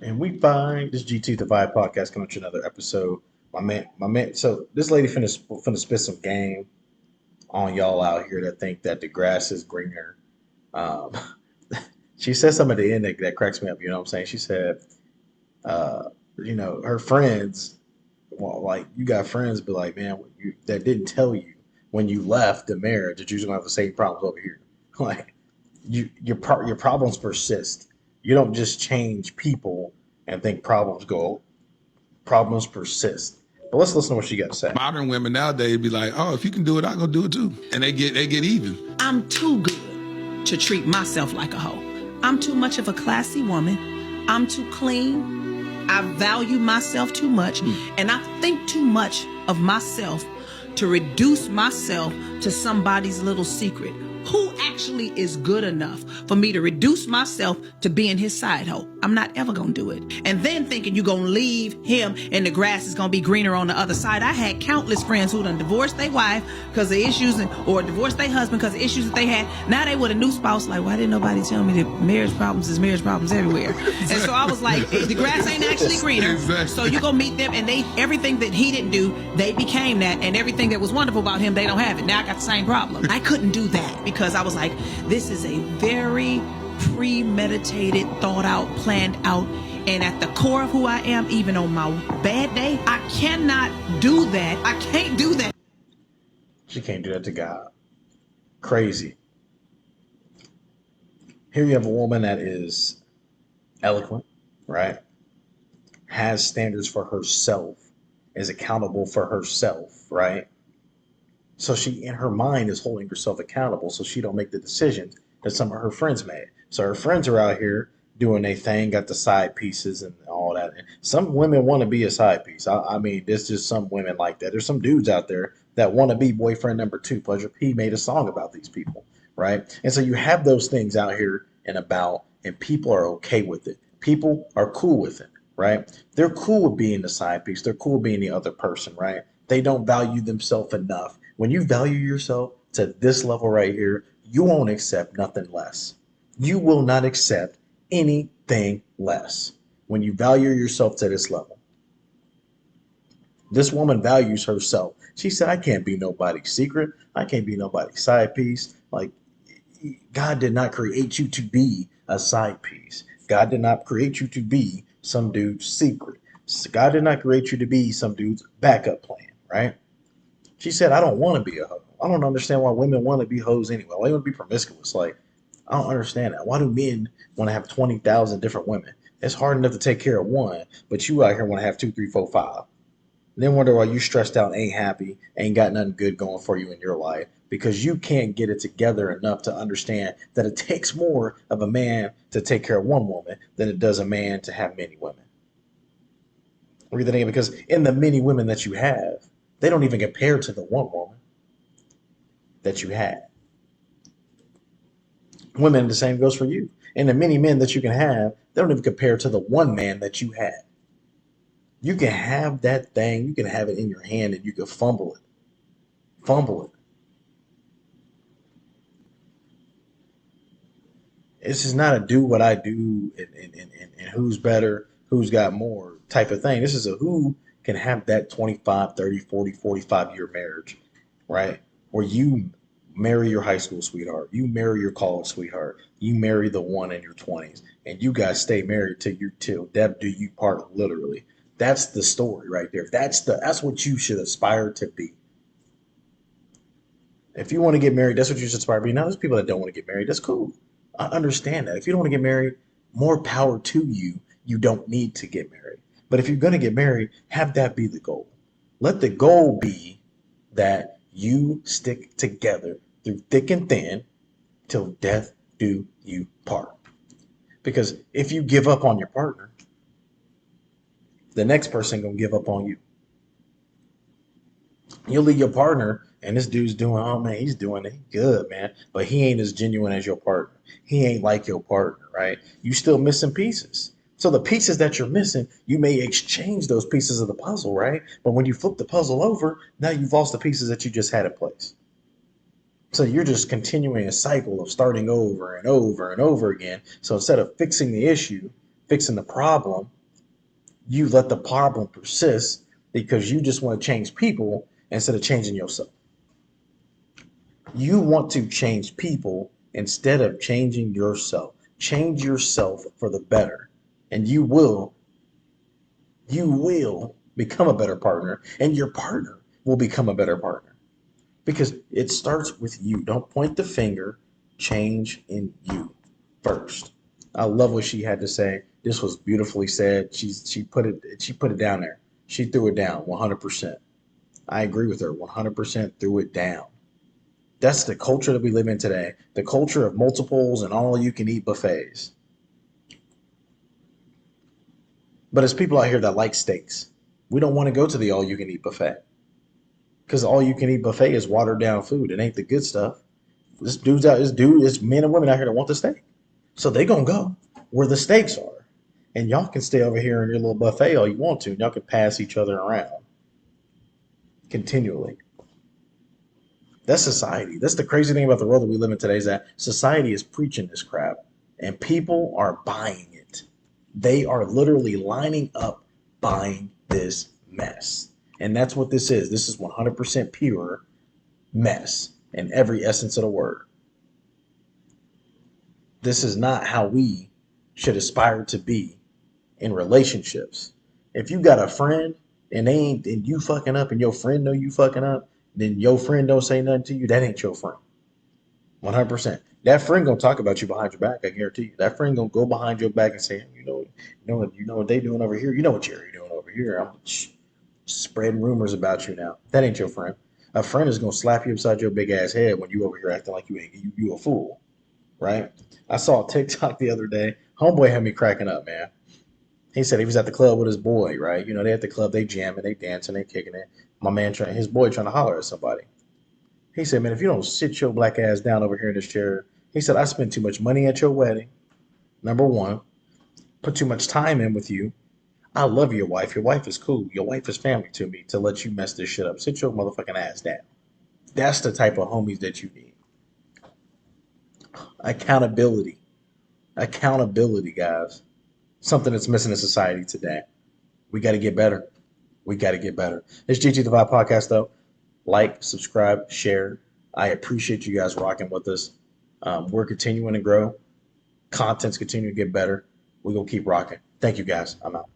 And we find this GT the Vibe podcast coming to another episode. My man. So this lady finna spit some game on y'all out here that think that the grass is greener. Um, she said something at the end that cracks me up. You know what I'm saying? She said, uh, her friends, well, like you got friends, but like, man, that didn't tell you when you left the marriage that you're gonna have the same problems over here. Like your problems persist. You don't just change people and think problems persist. But let's listen to what she got to say. Modern women nowadays be like, oh, if you can do it, I'll go do it too. And they get even. I'm too good to treat myself like a hoe. I'm too much of a classy woman. I'm too clean. I value myself too much. And I think too much of myself to reduce myself to somebody's little secret. Who actually is good enough for me to reduce myself to being his side hoe? I'm not ever gonna do it. And then thinking you're gonna leave him and the grass is gonna be greener on the other side. I had countless friends who done divorced their wife because of issues or divorced their husband because of issues that they had. Now they with a new spouse. Like, why didn't nobody tell me that marriage problems everywhere? And so I was like, the grass ain't actually greener. Exactly. So you gonna meet them and everything that he didn't do, they became that, and everything that was wonderful about him, they don't have it. Now I got the same problem. I couldn't do that because I was like, this is a very premeditated, thought out, planned out, and at the core of who I am, even on my bad day, I cannot do that. I can't do that. She can't do that to God. Crazy. Here you have a woman that is eloquent, right? Has standards for herself, is accountable for herself, right? So she, in her mind, is holding herself accountable so she don't make the decisions that some of her friends made. So her friends are out here doing their thing, got the side pieces and all that. And some women want to be a side piece. I mean, there's just some women like that. There's some dudes out there that want to be boyfriend number two. Pleasure P made a song about these people, right? And so you have those things out here and about, and people are okay with it. People are cool with it, right? They're cool with being the side piece. They're cool being the other person, right? They don't value themselves enough. When you value yourself to this level right here, you won't accept nothing less. You will not accept anything less when you value yourself to this level. This woman values herself. She said, I can't be nobody's secret. I can't be nobody's side piece. Like, God did not create you to be a side piece. God did not create you to be some dude's secret. God did not create you to be some dude's backup plan, right? She said, I don't want to be a hoe. I don't understand why women want to be hoes anyway. Why they want to be promiscuous? Like, I don't understand that. Why do men want to have 20,000 different women? It's hard enough to take care of one, but you out here want to have two, three, four, five. And then wonder why you stressed out, ain't happy, ain't got nothing good going for you in your life because you can't get it together enough to understand that it takes more of a man to take care of one woman than it does a man to have many women. What are you thinking? Because in the many women that you have, they don't even compare to the one woman that you had. Women, the same goes for you. And the many men that you can have, they don't even compare to the one man that you had. You can have that thing, you can have it in your hand and you can fumble it. Fumble it. This is not a do what I do and who's better, who's got more type of thing. This is a who can have that 25, 30, 40, 45-year marriage, right? Where you marry your high school sweetheart, you marry your college sweetheart, you marry the one in your 20s, and you guys stay married till death do you part, literally. That's the story right there. That's what you should aspire to be. If you want to get married, that's what you should aspire to be. Now, there's people that don't want to get married. That's cool. I understand that. If you don't want to get married, more power to you. You don't need to get married. But if you're going to get married, have that be the goal. Let the goal be that you stick together through thick and thin till death do you part. Because if you give up on your partner, the next person gonna give up on you. You'll leave your partner and this dude's doing, oh man, he's doing it good, man. But he ain't as genuine as your partner. He ain't like your partner, right? You still missing pieces. So the pieces that you're missing, you may exchange those pieces of the puzzle, right? But when you flip the puzzle over, now you've lost the pieces that you just had in place. So you're just continuing a cycle of starting over and over and over again. So instead of fixing the issue, fixing the problem, You let the problem persist because you just want to change people instead of changing yourself. You want to change people instead of changing yourself. Change yourself for the better, and you will become a better partner, and your partner will become a better partner because it starts with you. Don't point the finger, change in you first. I love what she had to say. This was beautifully said. She put it down there. She threw it down 100%. I agree with her 100%. Threw it down. That's the culture that we live in today. The culture of multiples and all you can eat buffets. But it's people out here that like steaks. We don't want to go to the all you can eat buffet because all you can eat buffet is watered down food. It ain't the good stuff. It's men and women out here that want the steak. So they gonna go where the steaks are. And y'all can stay over here in your little buffet all you want to. Y'all can pass each other around continually. That's society. That's the crazy thing about the world that we live in today is that society is preaching this crap and people are buying it. They are literally lining up buying this mess. And that's what this is. This is 100% pure mess in every essence of the word. This is not how we should aspire to be in relationships. If you got a friend and you fucking up and your friend know you fucking up, then your friend don't say nothing to you, that ain't your friend. 100%. That friend gonna talk about you behind your back. I guarantee you. That friend gonna go behind your back and say, you know what they doing over here. You know what Jerry doing over here. I'm spreading rumors about you now. That ain't your friend. A friend is gonna slap you upside your big ass head when you over here acting like you a fool, right? I saw a TikTok the other day. Homeboy had me cracking up, man. He said he was at the club with his boy, right? They at the club, they jamming, they dancing, they kicking it. His boy trying to holler at somebody. He said, man, if you don't sit your black ass down over here in this chair, he said, I spent too much money at your wedding. Number one, put too much time in with you. I love your wife. Your wife is cool. Your wife is family to me to let you mess this shit up. Sit your motherfucking ass down. That's the type of homies that you need. Accountability. Accountability, guys. Something that's missing in society today. We got to get better. We got to get better. It's GT the Vibe podcast, though. Like, subscribe, share. I appreciate you guys rocking with us. We're continuing to grow. Content's continuing to get better. We're going to keep rocking. Thank you, guys. I'm out.